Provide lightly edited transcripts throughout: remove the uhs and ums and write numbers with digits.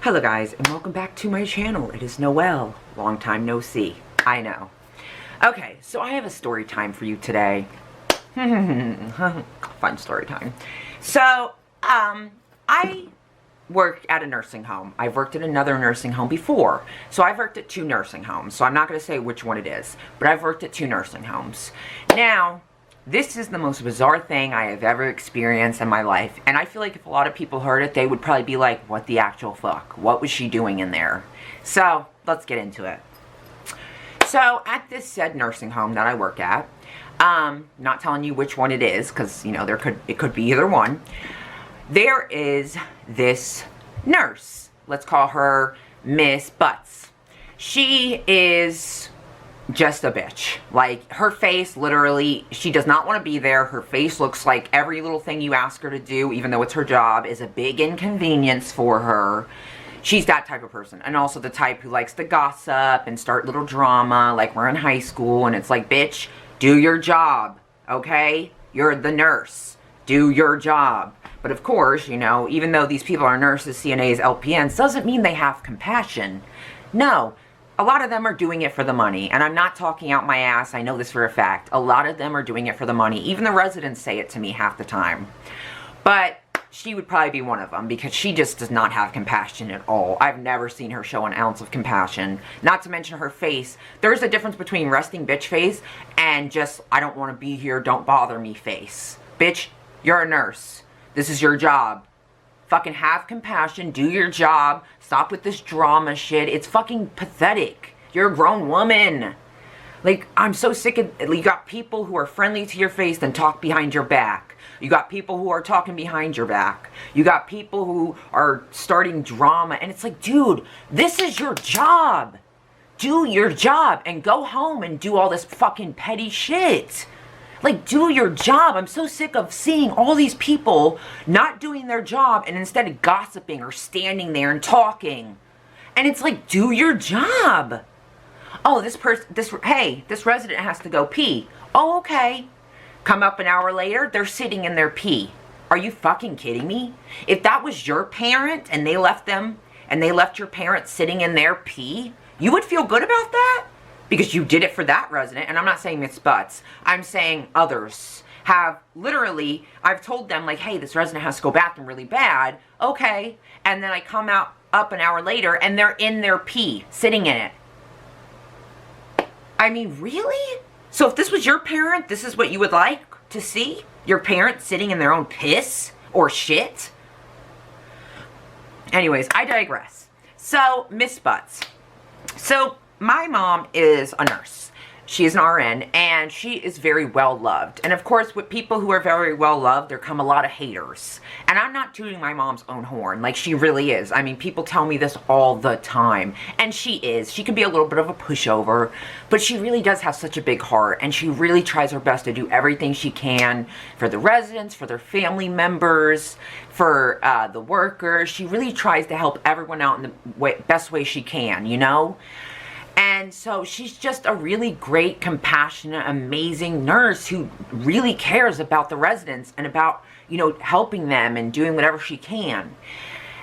Hello guys, and welcome back to my channel. It is Noelle. Long time no see. I know. Okay, so I have a story time for you today. Fun story time. So, I work at a nursing home. I've worked at another nursing home before. So I've worked at 2 nursing homes. So I'm not going to say which one it is, but I've worked at 2 nursing homes. Now, this is the most bizarre thing I have ever experienced in my life. And I feel like if a lot of people heard it, they would probably be like, what the actual fuck? What was she doing in there? So, let's get into it. So, at this said nursing home that I work at, not telling you which one it is, because, you know, it could be either one. There is this nurse. Let's call her Miss Butts. She is just a bitch. Like, her face, literally, she does not want to be there. Her face looks like every little thing you ask her to do, even though it's her job, is a big inconvenience for her. She's that type of person. And also the type who likes to gossip and start little drama, like we're in high school, and it's like, bitch, do your job, okay? You're the nurse. Do your job. But of course, you know, even though these people are nurses, CNAs, LPNs, doesn't mean they have compassion. No. A lot of them are doing it for the money, and I'm not talking out my ass, I know this for a fact. A lot of them are doing it for the money. Even the residents say it to me half the time. But she would probably be one of them, because she just does not have compassion at all. I've never seen her show an ounce of compassion. Not to mention her face. There's a difference between resting bitch face and just, I don't want to be here, don't bother me face. Bitch, you're a nurse. This is your job. Fucking have compassion, do your job, stop with this drama shit. It's fucking pathetic. You're a grown woman. Like, I'm so sick of, you got people who are friendly to your face then talk behind your back. You got people who are talking behind your back. You got people who are starting drama, and it's like, dude, this is your job. Do your job and go home and do all this fucking petty shit. Like, do your job. I'm so sick of seeing all these people not doing their job and instead of gossiping or standing there and talking. And it's like, do your job. Oh, this resident has to go pee. Oh, okay. Come up an hour later, they're sitting in their pee. Are you fucking kidding me? If that was your parent and they left your parent sitting in their pee, you would feel good about that? Because you did it for that resident, and I'm not saying Miss Butts. I'm saying others have literally, I've told them like, hey, this resident has to go bathroom really bad. Okay. And then I come up an hour later and they're in their pee, sitting in it. I mean, really? So if this was your parent, this is what you would like to see? Your parent sitting in their own piss or shit? Anyways, I digress. So, Miss Butts. So, my mom is a nurse. She is an RN, and she is very well loved. And of course, with people who are very well loved, there come a lot of haters. And I'm not tooting my mom's own horn, like she really is. I mean, people tell me this all the time. And she is. She can be a little bit of a pushover, but she really does have such a big heart, and she really tries her best to do everything she can for the residents, for their family members, for the workers. She really tries to help everyone out in the best way she can, you know? And so she's just a really great, compassionate, amazing nurse who really cares about the residents and about, you know, helping them and doing whatever she can.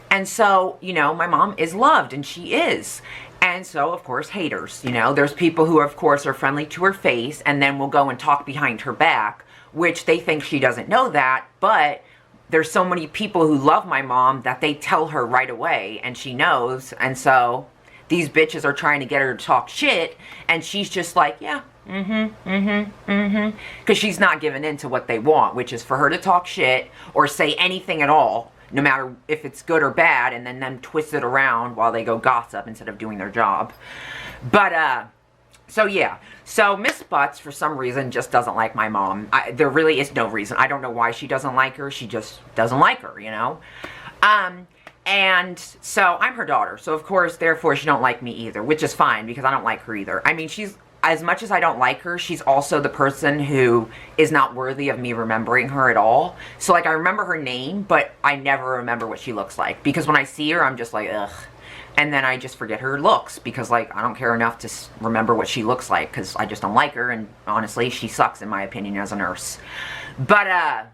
And so, you know, my mom is loved, and she is. And so, of course, haters, you know. There's people who, of course, are friendly to her face and then will go and talk behind her back, which they think she doesn't know that, but there's so many people who love my mom that they tell her right away, and she knows. And so these bitches are trying to get her to talk shit, and she's just like, yeah, because she's not giving in to what they want, which is for her to talk shit or say anything at all, no matter if it's good or bad, and then them twist it around while they go gossip instead of doing their job. But, so yeah. So Miss Butts, for some reason, just doesn't like my mom. There really is no reason. I don't know why she doesn't like her. She just doesn't like her, you know? And so I'm her daughter, so of course, therefore, she don't like me either, which is fine, because I don't like her either. I mean, she's, as much as I don't like her, she's also the person who is not worthy of me remembering her at all. So, like, I remember her name, but I never remember what she looks like, because when I see her, I'm just like, ugh. And then I just forget her looks, because, like, I don't care enough to remember what she looks like, because I just don't like her, and honestly, she sucks, in my opinion, as a nurse. But,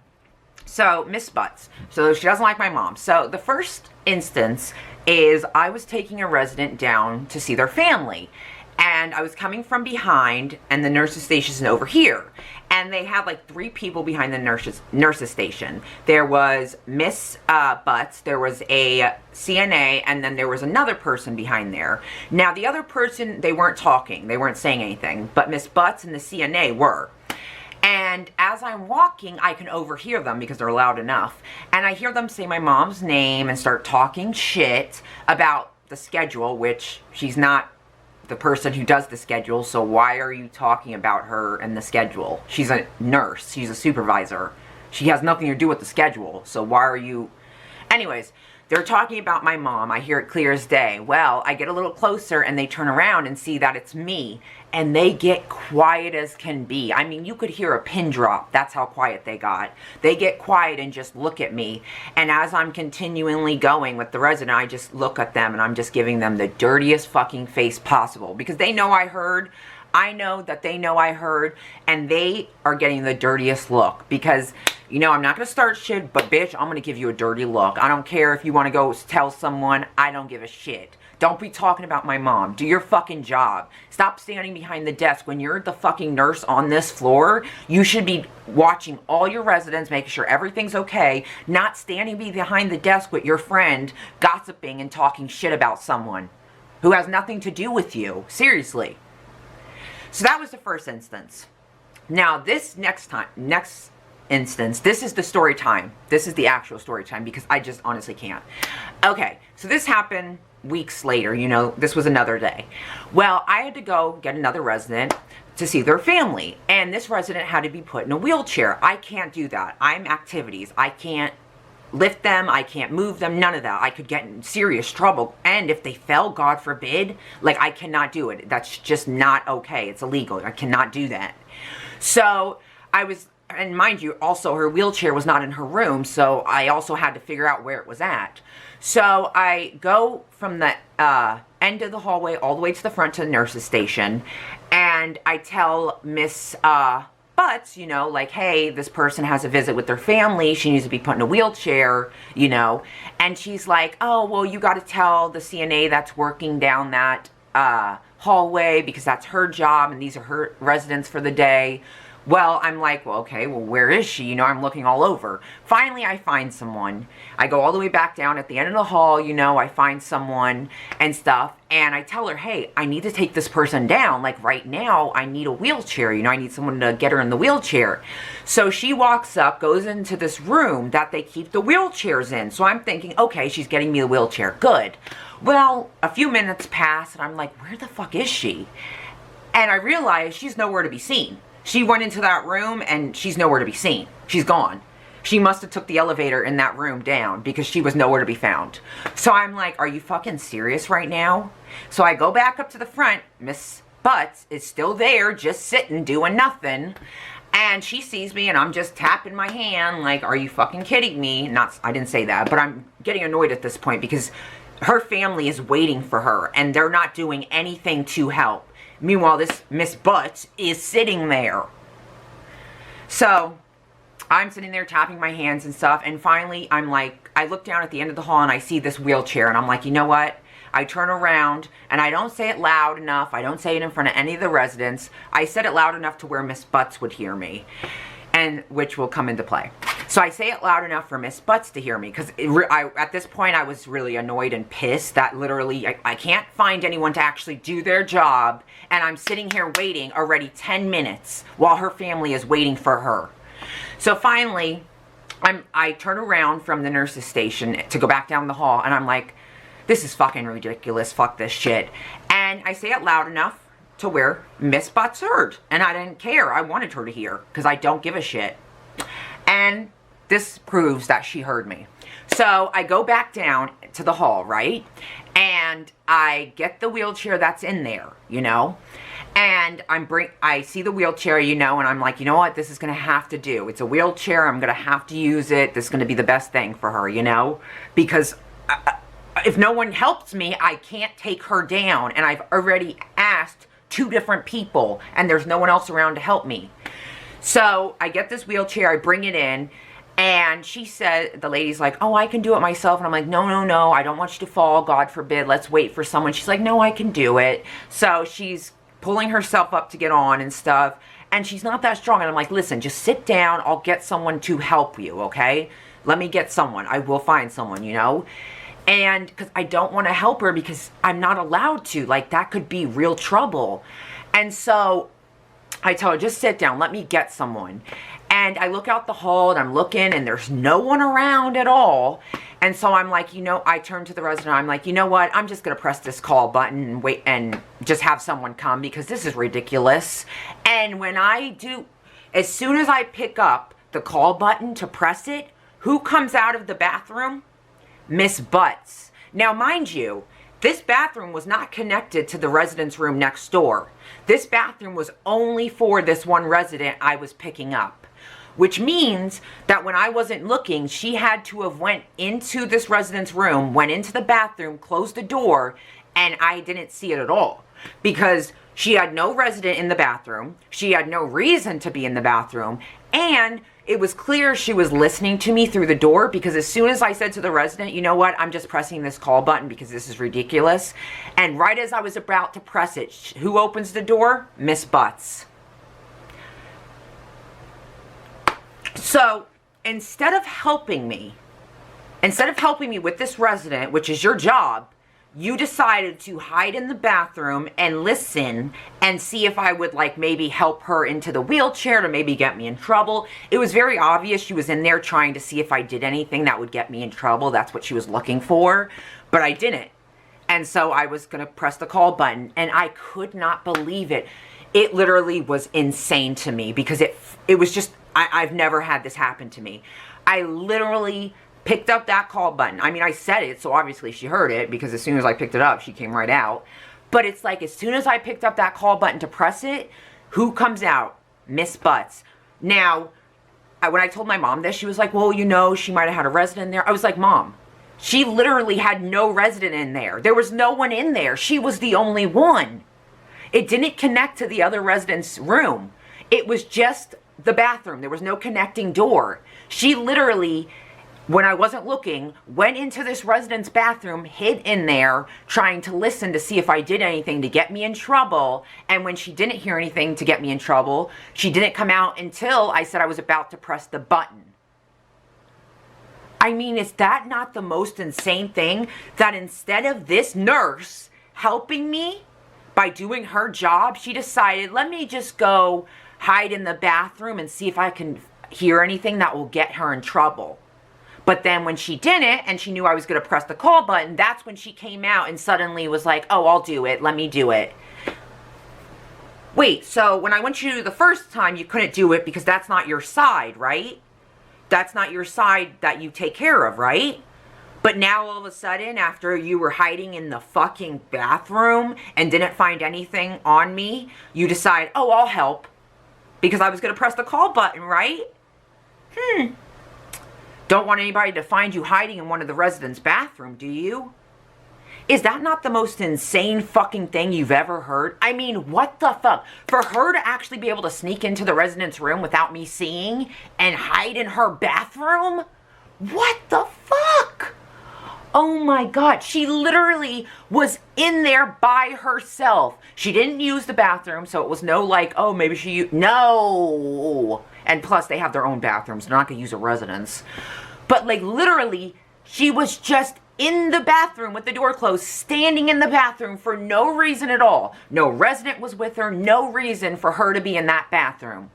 So, Miss Butts. So, she doesn't like my mom. So, the first instance is I was taking a resident down to see their family. And I was coming from behind, and the nurse's station is over here. And they had like 3 people behind the nurse's station. There was Miss Butts, there was a CNA, and then there was another person behind there. Now, the other person, they weren't talking. They weren't saying anything. But Miss Butts and the CNA were. And as I'm walking, I can overhear them because they're loud enough. And I hear them say my mom's name and start talking shit about the schedule, which she's not the person who does the schedule, so why are you talking about her and the schedule? She's a nurse. She's a supervisor. She has nothing to do with the schedule, so why are you... Anyways, they're talking about my mom. I hear it clear as day. Well, I get a little closer and they turn around and see that it's me. And they get quiet as can be. I mean, you could hear a pin drop. That's how quiet they got. They get quiet and just look at me. And as I'm continually going with the resident, I just look at them and I'm just giving them the dirtiest fucking face possible. Because they know I heard. I know that they know I heard. And they are getting the dirtiest look. Because... you know, I'm not going to start shit, but bitch, I'm going to give you a dirty look. I don't care if you want to go tell someone. I don't give a shit. Don't be talking about my mom. Do your fucking job. Stop standing behind the desk. When you're the fucking nurse on this floor, you should be watching all your residents, making sure everything's okay, not standing behind the desk with your friend, gossiping and talking shit about someone who has nothing to do with you. Seriously. So that was the first instance. Now, this next instance, this is the story time. This is the actual story time because I just honestly can't. Okay, so this happened weeks later, you know, this was another day. Well, I had to go get another resident to see their family, and this resident had to be put in a wheelchair. I can't do that. I'm activities. I can't lift them. I can't move them. None of that. I could get in serious trouble, and if they fell, God forbid, like, I cannot do it. That's just not okay. It's illegal. I cannot do that. So I was... and mind you, also her wheelchair was not in her room, so I also had to figure out where it was at. So I go from the end of the hallway all the way to the front to the nurse's station, and I tell Miss Butts, you know, like, hey, this person has a visit with their family, she needs to be put in a wheelchair, you know, and she's like, oh, well, you got to tell the CNA that's working down that hallway because that's her job and these are her residents for the day. Well, I'm like, well, okay, well, where is she? You know, I'm looking all over. Finally, I find someone. I go all the way back down at the end of the hall, you know, I find someone and stuff. And I tell her, hey, I need to take this person down. Like, right now, I need a wheelchair. You know, I need someone to get her in the wheelchair. So she walks up, goes into this room that they keep the wheelchairs in. So I'm thinking, okay, she's getting me a wheelchair. Good. Well, a few minutes pass, and I'm like, where the fuck is she? And I realize she's nowhere to be seen. She went into that room and she's nowhere to be seen. She's gone. She must have took the elevator in that room down because she was nowhere to be found. So I'm like, are you fucking serious right now? So I go back up to the front. Miss Butts is still there, just sitting, doing nothing. And she sees me and I'm just tapping my hand like, are you fucking kidding me? I didn't say that, but I'm getting annoyed at this point because her family is waiting for her and they're not doing anything to help. Meanwhile, this Miss Butts is sitting there. So, I'm sitting there tapping my hands and stuff, and finally, I'm like, I look down at the end of the hall and I see this wheelchair, and I'm like, you know what? I turn around, and I don't say it loud enough. I don't say it in front of any of the residents. I said it loud enough to where Miss Butts would hear me, and which will come into play. So I say it loud enough for Miss Butts to hear me, because at this point I was really annoyed and pissed that literally I can't find anyone to actually do their job, and I'm sitting here waiting already 10 minutes while her family is waiting for her. So finally, I turn around from the nurse's station to go back down the hall, and I'm like, this is fucking ridiculous, fuck this shit. And I say it loud enough to where Miss Butts heard, and I didn't care. I wanted her to hear, because I don't give a shit. And this proves that she heard me. So I go back down to the hall, right? And I get the wheelchair that's in there, you know? And I see the wheelchair, you know, and I'm like, you know what? This is going to have to do. It's a wheelchair. I'm going to have to use it. This is going to be the best thing for her, you know? Because if no one helps me, I can't take her down. And I've already asked 2 different people, and there's no one else around to help me. So I get this wheelchair, I bring it in, And she said, the lady's like, oh, I can do it myself. And I'm like, no, no, no, I don't want you to fall. God forbid. Let's wait for someone. She's like, no, I can do it. So she's pulling herself up to get on and stuff. And she's not that strong. And I'm like, listen, just sit down. I'll get someone to help you, okay? Let me get someone. I will find someone, you know? And because I don't want to help her because I'm not allowed to. Like, that could be real trouble. And so I tell her, just sit down. Let me get someone. And I look out the hall and I'm looking and there's no one around at all. And so I'm like, you know, I turn to the resident. I'm like, you know what? I'm just going to press this call button and wait and just have someone come because this is ridiculous. And when I do, as soon as I pick up the call button to press it, who comes out of the bathroom? Miss Butts. Now, mind you, this bathroom was not connected to the resident's room next door. This bathroom was only for this one resident I was picking up. Which means that when I wasn't looking, she had to have went into this resident's room, went into the bathroom, closed the door, and I didn't see it at all. Because she had no resident in the bathroom, she had no reason to be in the bathroom, and it was clear she was listening to me through the door because as soon as I said to the resident, you know what, I'm just pressing this call button because this is ridiculous. And right as I was about to press it, who opens the door? Miss Butts. So instead of helping me with this resident, which is your job, you decided to hide in the bathroom and listen and see if I would like maybe help her into the wheelchair to maybe get me in trouble. It was very obvious she was in there trying to see if I did anything that would get me in trouble. That's what she was looking for, but I didn't. And so I was going to press the call button and I could not believe it. It literally was insane to me because it was just, I've never had this happen to me. I literally picked up that call button. I mean, I said it, so obviously she heard it because as soon as I picked it up, she came right out. But it's like as soon as I picked up that call button to press it, who comes out? Miss Butts. Now, when I told my mom this, she was like, well, you know, she might have had a resident in there. I was like, Mom, she literally had no resident in there. There was no one in there. She was the only one. It didn't connect to the other resident's room. It was just the bathroom. There was no connecting door. She literally, when I wasn't looking, went into this resident's bathroom, hid in there, trying to listen to see if I did anything to get me in trouble. And when she didn't hear anything to get me in trouble, she didn't come out until I said I was about to press the button. I mean, is that not the most insane thing? That instead of this nurse helping me by doing her job, she decided, let me just go hide in the bathroom and see if I can hear anything that will get her in trouble. But then when she didn't, and she knew I was going to press the call button, that's when she came out and suddenly was like, oh, I'll do it. Let me do it. Wait, so when I went you the first time, you couldn't do it because that's not your side, right? That's not your side that you take care of, right? But now all of a sudden, after you were hiding in the fucking bathroom and didn't find anything on me, you decide, oh, I'll help. Because I was going to press the call button, right? Don't want anybody to find you hiding in one of the residents' bathroom, do you? Is that not the most insane fucking thing you've ever heard? I mean, what the fuck? For her to actually be able to sneak into the resident's room without me seeing and hide in her bathroom? What the fuck? Oh my God, she literally was in there by herself. She didn't use the bathroom, so it was no like, oh, maybe no. And plus, they have their own bathrooms. They're not going to use a residence. But like literally, she was just in the bathroom with the door closed, standing in the bathroom for no reason at all. No resident was with her, no reason for her to be in that bathroom.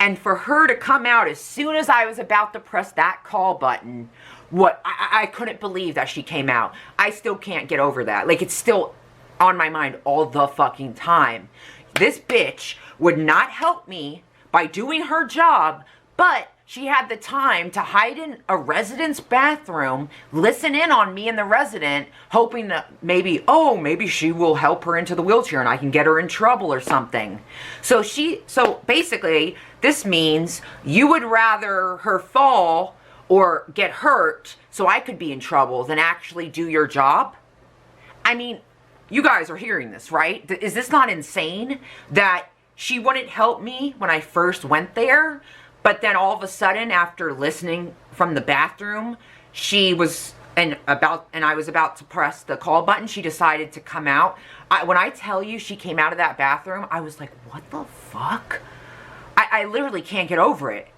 And for her to come out as soon as I was about to press that call button, I couldn't believe that she came out. I still can't get over that. Like, it's still on my mind all the fucking time. This bitch would not help me by doing her job, but she had the time to hide in a resident's bathroom, listen in on me and the resident, hoping that maybe she will help her into the wheelchair and I can get her in trouble or something. So basically, this means you would rather her fall or get hurt so I could be in trouble than actually do your job? I mean, you guys are hearing this, right? Is this not insane that she wouldn't help me when I first went there, But then all of a sudden, after listening from the bathroom, she was, and I was about to press the call button, she decided to come out. When I tell you she came out of that bathroom, I was like, what the fuck? I literally can't get over it.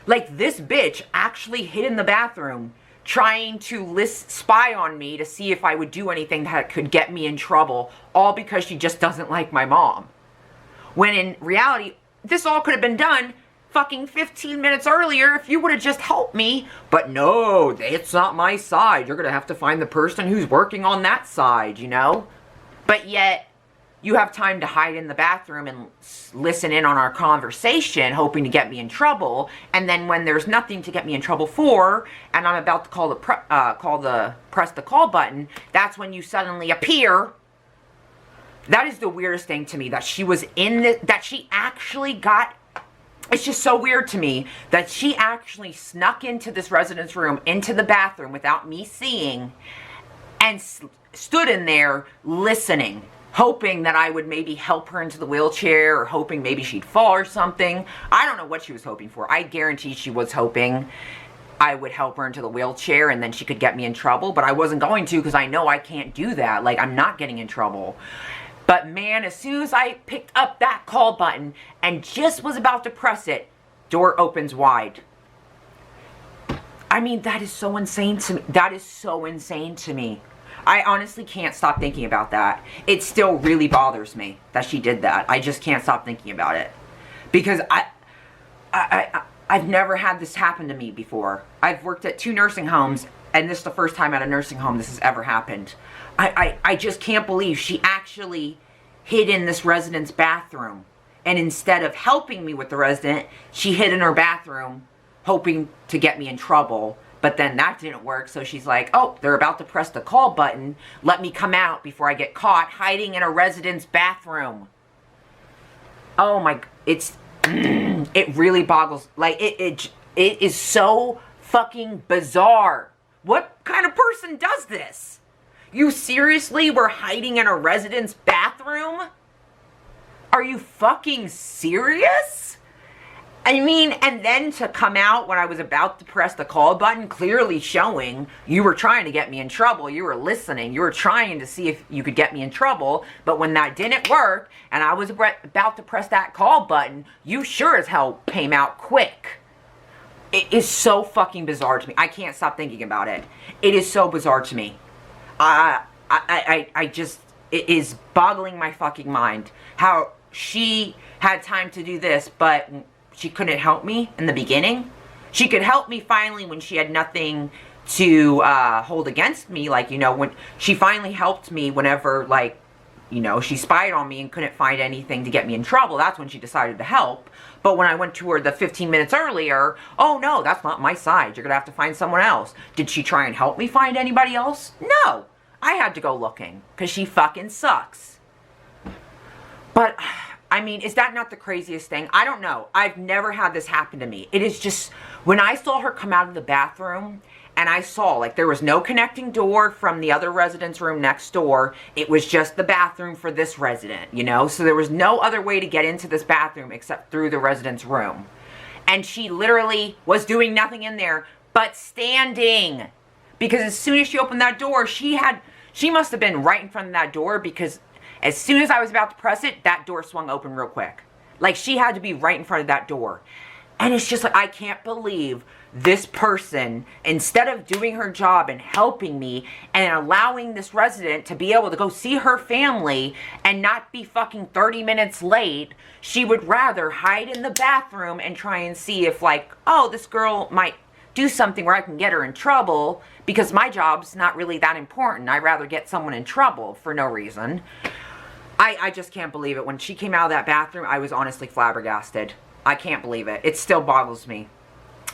Like, this bitch actually hid in the bathroom trying to spy on me to see if I would do anything that could get me in trouble, all because she just doesn't like my mom. When in reality, this all could have been done fucking 15 minutes earlier if you would have just helped me. But no, it's not my side. You're gonna have to find the person who's working on that side, you know? But yet, you have time to hide in the bathroom and listen in on our conversation, hoping to get me in trouble. And then when there's nothing to get me in trouble for, and I'm about to press the call button, that's when you suddenly appear. That is the weirdest thing to me, that she was that she actually got, it's just so weird to me that she actually snuck into this resident's room, into the bathroom without me seeing, and stood in there listening, hoping that I would maybe help her into the wheelchair, or hoping maybe she'd fall or something. I don't know what she was hoping for. I guarantee she was hoping I would help her into the wheelchair and then she could get me in trouble, but I wasn't going to, because I know I can't do that. Like, I'm not getting in trouble. But man, as soon as I picked up that call button and just was about to press it, door opens wide. I mean, that is so insane to me. That is so insane to me. I honestly can't stop thinking about that. It still really bothers me that she did that. I just can't stop thinking about it. Because I've never had this happen to me before. I've worked at 2 nursing homes, and this is the first time at a nursing home this has ever happened. I just can't believe she actually hid in this resident's bathroom. And instead of helping me with the resident, she hid in her bathroom, hoping to get me in trouble. But then that didn't work, so she's like, oh, they're about to press the call button. Let me come out before I get caught hiding in a resident's bathroom. Oh my, it really boggles, like, it is so fucking bizarre. What kind of person does this? You seriously were hiding in a resident's bathroom? Are you fucking serious? I mean, and then to come out when I was about to press the call button, clearly showing you were trying to get me in trouble. You were listening. You were trying to see if you could get me in trouble. But when that didn't work and I was about to press that call button, you sure as hell came out quick. It is so fucking bizarre to me. I can't stop thinking about it. It is so bizarre to me. I just, it is boggling my fucking mind how she had time to do this, but she couldn't help me in the beginning. She could help me finally when she had nothing to hold against me. Like, you know, when she finally helped me whenever, like, you know, she spied on me and couldn't find anything to get me in trouble. That's when she decided to help. But when I went to her the 15 minutes earlier, oh no, that's not my side. You're gonna have to find someone else. Did she try and help me find anybody else? No. I had to go looking because she fucking sucks. But, I mean, is that not the craziest thing? I don't know. I've never had this happen to me. It is just, when I saw her come out of the bathroom and I saw, like, there was no connecting door from the other resident's room next door. It was just the bathroom for this resident, you know? So there was no other way to get into this bathroom except through the resident's room. And she literally was doing nothing in there but standing. Because as soon as she opened that door, she must have been right in front of that door, because as soon as I was about to press it, that door swung open real quick. Like, she had to be right in front of that door. And it's just like, I can't believe this person, instead of doing her job and helping me and allowing this resident to be able to go see her family and not be fucking 30 minutes late, she would rather hide in the bathroom and try and see if, like, oh, this girl might do something where I can get her in trouble, because my job's not really that important. I'd rather get someone in trouble for no reason. I just can't believe it. When she came out of that bathroom, I was honestly flabbergasted. I can't believe it. It still boggles me.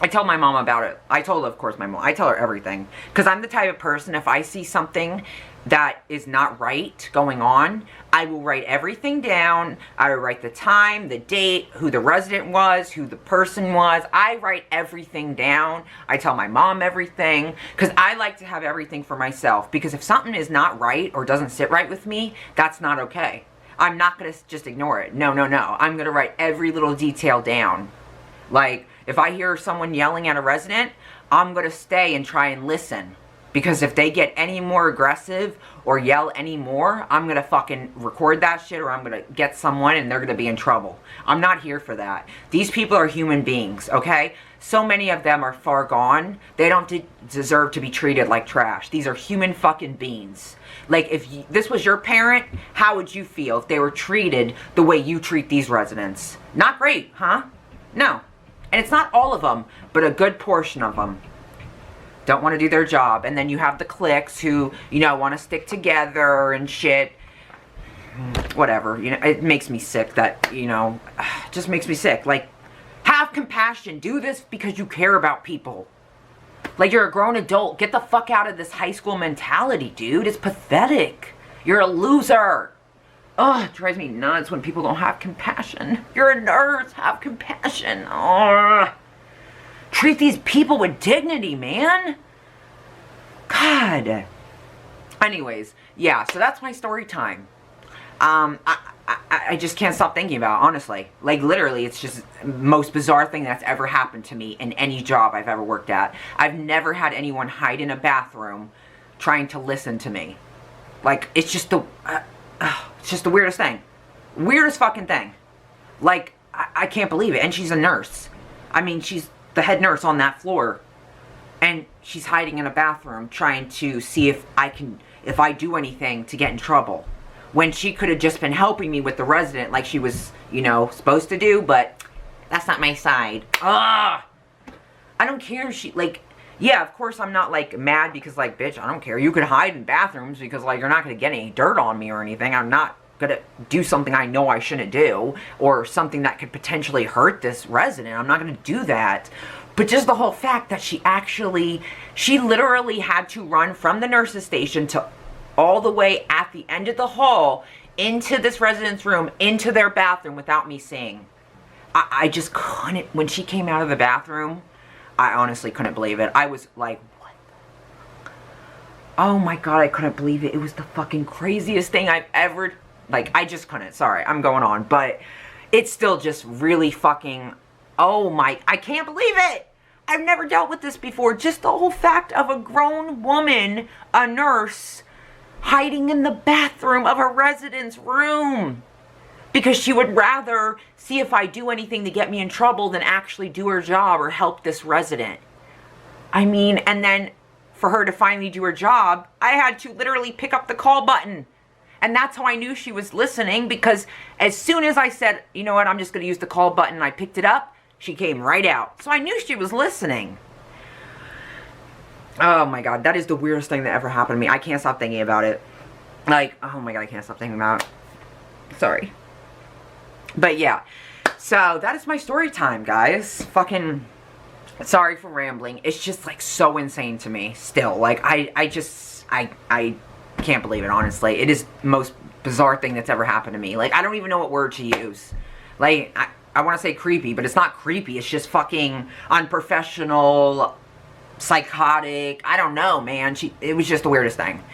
I tell my mom about it. I told, of course, my mom. I tell her everything. Because I'm the type of person, if I see something that is not right going on, I will write everything down. I will write the time, the date, who the resident was, who the person was. I write everything down. I tell my mom everything. Because I like to have everything for myself. Because if something is not right or doesn't sit right with me, that's not okay. I'm not going to just ignore it. No, no, no. I'm going to write every little detail down. Like, If I hear someone yelling at a resident, I'm going to stay and try and listen. Because if they get any more aggressive or yell any more, I'm going to fucking record that shit, or I'm going to get someone and they're going to be in trouble. I'm not here for that. These people are human beings, okay? So many of them are far gone. They don't deserve to be treated like trash. These are human fucking beings. Like, if this was your parent, how would you feel if they were treated the way you treat these residents? Not great, huh? No. And it's not all of them, but a good portion of them don't want to do their job. And then you have the cliques who, you know, want to stick together and shit. Whatever. You know, it makes me sick that, you know, just makes me sick. Like, have compassion. Do this because you care about people. Like, you're a grown adult. Get the fuck out of this high school mentality, dude. It's pathetic. You're a loser. Ugh, it drives me nuts when people don't have compassion. You're a nurse. Have compassion. Ugh. Treat these people with dignity, man. God. Anyways, yeah, so that's my story time. I just can't stop thinking about it, honestly. Like, literally, it's just the most bizarre thing that's ever happened to me in any job I've ever worked at. I've never had anyone hide in a bathroom trying to listen to me. Like, it's just the weirdest thing. Weirdest fucking thing. Like, I can't believe it. And she's a nurse. I mean, she's the head nurse on that floor, and she's hiding in a bathroom trying to see if I do anything to get in trouble, when she could have just been helping me with the resident like she was, you know, supposed to do. But that's not my side. Ugh. I don't care if she, like, yeah, of course I'm not, like, mad because, like, bitch, I don't care. You could hide in bathrooms because, like, you're not gonna get any dirt on me or anything. I'm not gonna do something I know I shouldn't do, or something that could potentially hurt this resident. I'm not gonna do that. But just the whole fact that she literally had to run from the nurse's station to all the way at the end of the hall into this resident's room, into their bathroom without me seeing. I just couldn't. When she came out of the bathroom, I honestly couldn't believe it. I was like, what the fuck? Oh my God, I couldn't believe it. It was the fucking craziest thing I've ever, like, I just couldn't. Sorry, I'm going on. But it's still just really fucking, oh my, I can't believe it. I've never dealt with this before. Just the whole fact of a grown woman, a nurse, hiding in the bathroom of a resident's room because she would rather see if I do anything to get me in trouble than actually do her job or help this resident. I mean, and then for her to finally do her job, I had to literally pick up the call button. And that's how I knew she was listening, because as soon as I said, you know what, I'm just going to use the call button, and I picked it up, she came right out. So I knew she was listening. Oh my God, that is the weirdest thing that ever happened to me. I can't stop thinking about it. Like, oh my God, I can't stop thinking about it. Sorry. But yeah, so that is my story time, guys. Fucking, sorry for rambling. It's just, like, so insane to me still. Like, I can't believe it, honestly. It is the most bizarre thing that's ever happened to me. Like, I don't even know what word to use. Like, I want to say creepy, but it's not creepy. It's just fucking unprofessional, psychotic. I don't know, man. It was just the weirdest thing.